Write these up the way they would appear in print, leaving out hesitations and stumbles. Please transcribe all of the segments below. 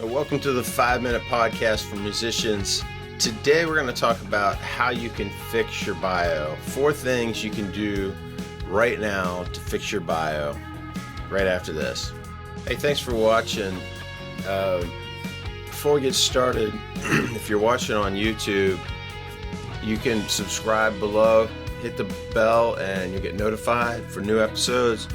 Welcome to the 5-Minute Podcast for Musicians. Today we're going to talk about how you can fix your bio. 4 things you can do right now to fix your bio right after this. Hey, thanks for watching. Before we get started, if you're watching on YouTube, you can subscribe below, hit the bell, and you'll get notified for new episodes.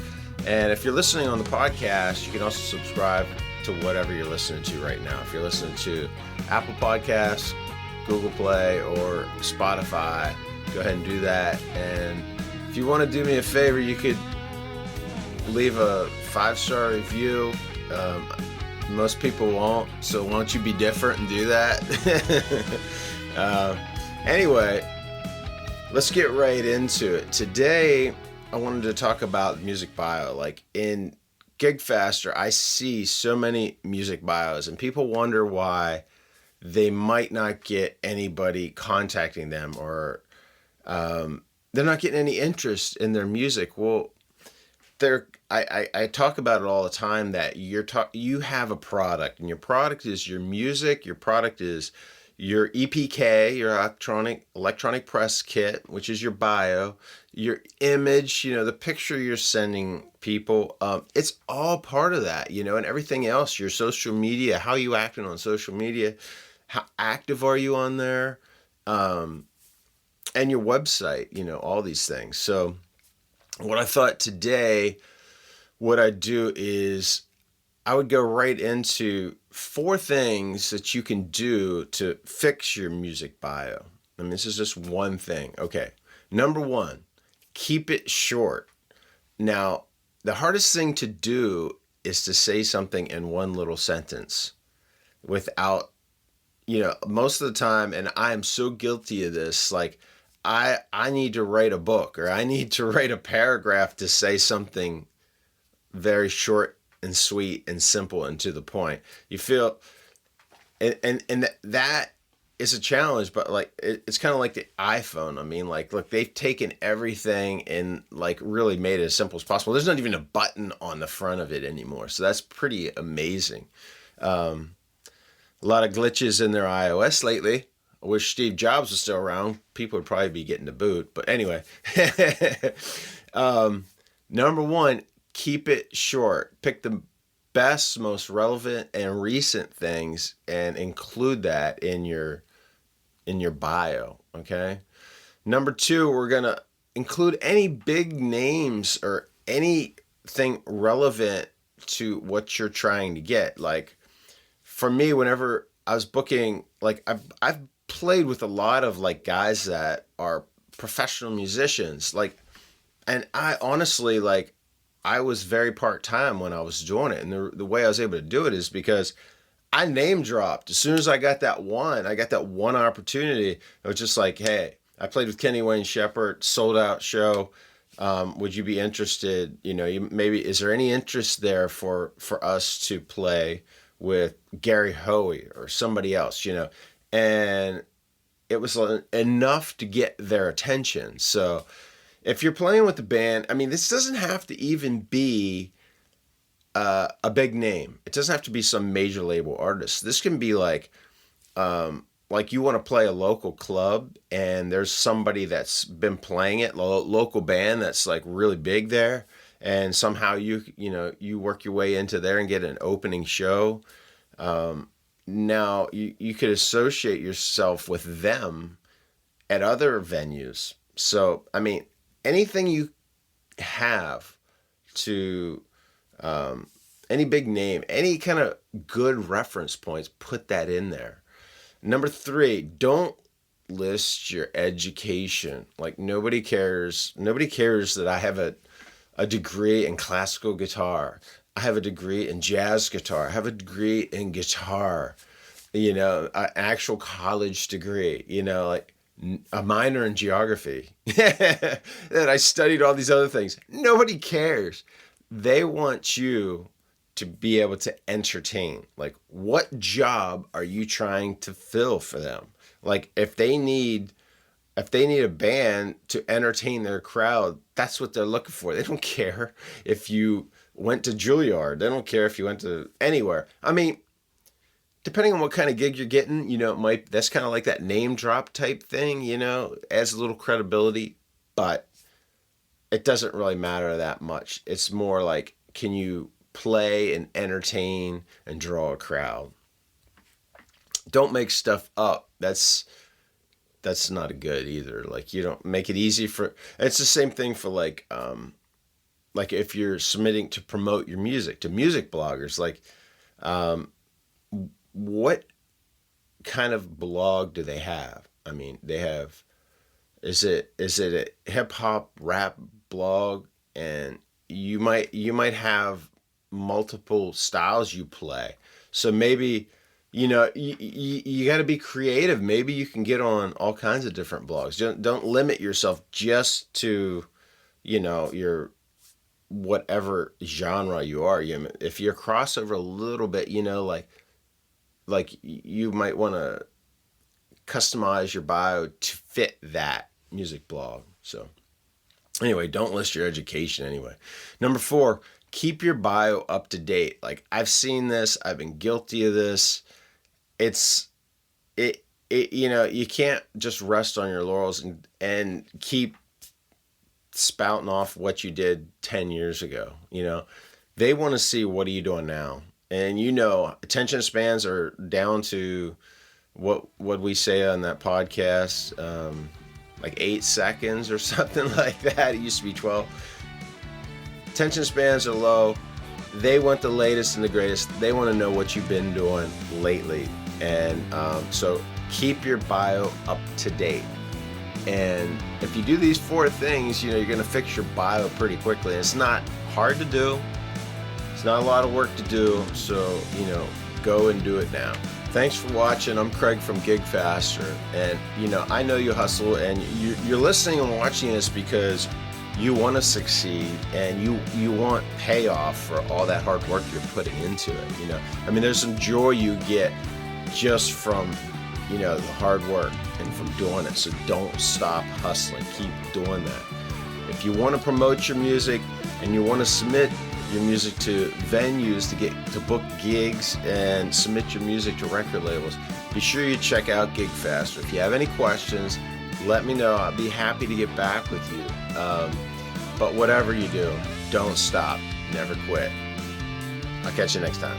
And if you're listening on the podcast, you can also subscribe to whatever you're listening to right now. If you're listening to Apple Podcasts, Google Play, or Spotify, go ahead and do that. And if you want to do me a favor, you could leave a 5-star review. Most people won't, so why don't you be different and do that? Anyway, let's get right into it. Today, I wanted to talk about music bio. Like in GigFaster, I see so many music bios, and people wonder why they might not get anybody contacting them, or they're not getting any interest in their music. Well, I talk about it all the time that you have a product, and your product is your music. Your product is your EPK, your electronic press kit, which is your bio, your image, the picture you're sending people. It's all part of that, and everything else, your social media, how you acting on social media, how active are you on there, and your website, all these things. So what I thought today, what I'd do is I would go right into 4 things that you can do to fix your music bio. I mean, this is just one thing. Okay. Number 1, keep it short. Now, the hardest thing to do is to say something in one little sentence without, most of the time, and I am so guilty of this, like I need to write a book, or I need to write a paragraph to say something very short and sweet and simple and to the point. You feel, and that is a challenge, but like it's kind of like the iPhone. I mean, like, look, they've taken everything and like really made it as simple as possible. There's not even a button on the front of it anymore, so that's pretty amazing. A lot of glitches in their iOS lately. I wish Steve Jobs was still around. People would probably be getting the boot, but anyway. Number 1, keep it short. Pick the best, most relevant, and recent things and include that in your bio, okay? Number 2, we're going to include any big names or anything relevant to what you're trying to get. Like for me, whenever I was booking, like I've played with a lot of like guys that are professional musicians, like, and I honestly, like, I was very part-time when I was doing it. And the way I was able to do it is because I name dropped. As soon as I got that one opportunity, I was just like, hey, I played with Kenny Wayne Shepherd, sold out show. Would you be interested? Maybe, is there any interest there for us to play with Gary Hoey or somebody else, and it was enough to get their attention. So if you're playing with the band, I mean, this doesn't have to even be a big name. It doesn't have to be some major label artist. This can be like you want to play a local club and there's somebody that's been playing it, local band that's like really big there, and somehow you work your way into there and get an opening show. Now you could associate yourself with them at other venues. So, I mean, anything you have to, any big name, any kind of good reference points, put that in there. Number 3, don't list your education. Like nobody cares that I have a degree in classical guitar. I have a degree in jazz guitar. I have a degree in guitar, an actual college degree, like a minor in geography. That I studied all these other things. Nobody cares. They want you to be able to entertain. Like, what job are you trying to fill for them? Like, if they need a band to entertain their crowd, that's what they're looking for. They don't care if you went to Juilliard. They don't care if you went to anywhere. I mean, depending on what kind of gig you're getting, that's kind of like that name drop type thing, adds a little credibility, but it doesn't really matter that much. It's more like, can you play and entertain and draw a crowd? Don't make stuff up. That's not good either. Like, you don't make it easy for. It's the same thing for like if you're submitting to promote your music to music bloggers. Like, what kind of blog do they have? I mean, they have. Is it a hip hop rap blog, and you might have multiple styles you play. So maybe, you got to be creative. Maybe you can get on all kinds of different blogs. Don't limit yourself just to, your whatever genre you are. If you're crossover a little bit, like you might want to customize your bio to fit that music blog. So anyway, don't list your education anyway. Number 4, keep your bio up to date. Like, I've seen this, I've been guilty of this. You can't just rest on your laurels and keep spouting off what you did 10 years ago. They want to see, what are you doing now? And attention spans are down to what we say on that podcast, like 8 seconds or something like that. It used to be 12. Attention spans are low. They want the latest and the greatest. They want to know what you've been doing lately. And so keep your bio up to date. And if you do these 4 things, you're going to fix your bio pretty quickly. It's not hard to do. It's not a lot of work to do. So, go and do it now. Thanks for watching. I'm Craig from GigFaster. And, I know you hustle, and you're listening and watching this because you want to succeed, and you want payoff for all that hard work you're putting into it. There's some joy you get just from, the hard work and from doing it. So don't stop hustling. Keep doing that. If you want to promote your music and you want to submit your music to venues to book gigs and submit your music to record labels, be sure you check out GigFaster. If you have any questions, let me know. I'll be happy to get back with you. But whatever you do, don't stop. Never quit. I'll catch you next time.